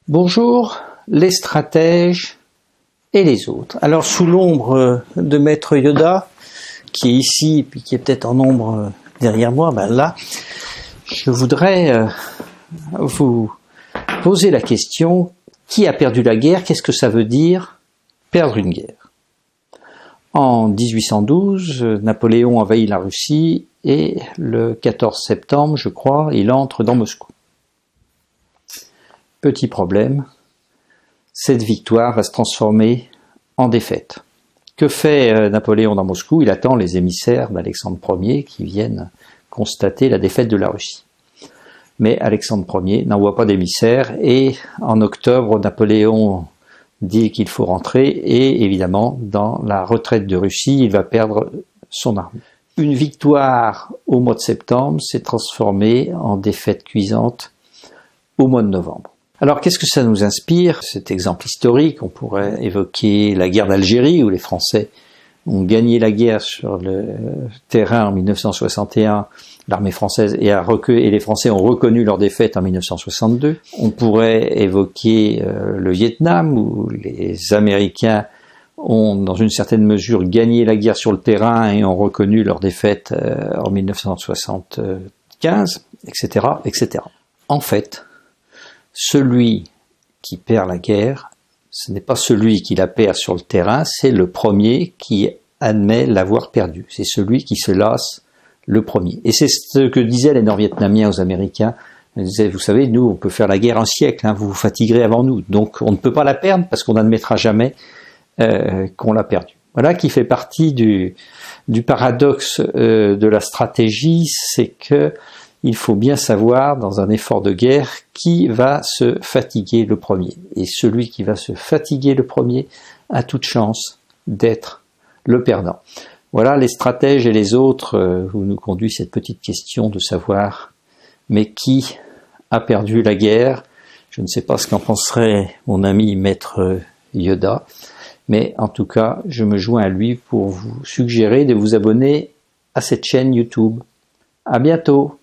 Bonjour, les stratèges et les autres. Alors, sous l'ombre de Maître Yoda, qui est ici, puis qui est peut-être en ombre derrière moi, là, je voudrais vous poser la question, qui a perdu la guerre? Qu'est-ce que ça veut dire perdre une guerre? En 1812, Napoléon envahit la Russie et le 14 septembre, je crois, il entre dans Moscou. Petit problème, cette victoire va se transformer en défaite. Que fait Napoléon dans Moscou? Il attend les émissaires d'Alexandre Ier qui viennent constater la défaite de la Russie. Mais Alexandre Ier n'envoie pas d'émissaires et en octobre, Napoléon dit qu'il faut rentrer et évidemment, dans la retraite de Russie, il va perdre son armée. Une victoire au mois de septembre s'est transformée en défaite cuisante au mois de novembre. Alors, qu'est-ce que ça nous inspire? Cet exemple historique, on pourrait évoquer la guerre d'Algérie, où les Français ont gagné la guerre sur le terrain en 1961, l'armée française, et les Français ont reconnu leur défaite en 1962. On pourrait évoquer le Vietnam, où les Américains ont, dans une certaine mesure, gagné la guerre sur le terrain et ont reconnu leur défaite en 1975, etc., etc. En fait, celui qui perd la guerre, ce n'est pas celui qui la perd sur le terrain, c'est le premier qui admet l'avoir perdu. C'est celui qui se lasse le premier. Et c'est ce que disaient les Nord-Vietnamiens aux Américains. Ils disaient, vous savez, nous, on peut faire la guerre un siècle, vous vous fatiguerez avant nous. Donc, on ne peut pas la perdre parce qu'on n'admettra jamais qu'on l'a perdue. Voilà qui fait partie du paradoxe de la stratégie, c'est que il faut bien savoir, dans un effort de guerre, qui va se fatiguer le premier. Et celui qui va se fatiguer le premier a toute chance d'être le perdant. Voilà les stratèges et les autres où nous conduit cette petite question de savoir, mais qui a perdu la guerre? Je ne sais pas ce qu'en penserait mon ami Maître Yoda, mais en tout cas, je me joins à lui pour vous suggérer de vous abonner à cette chaîne YouTube. À bientôt!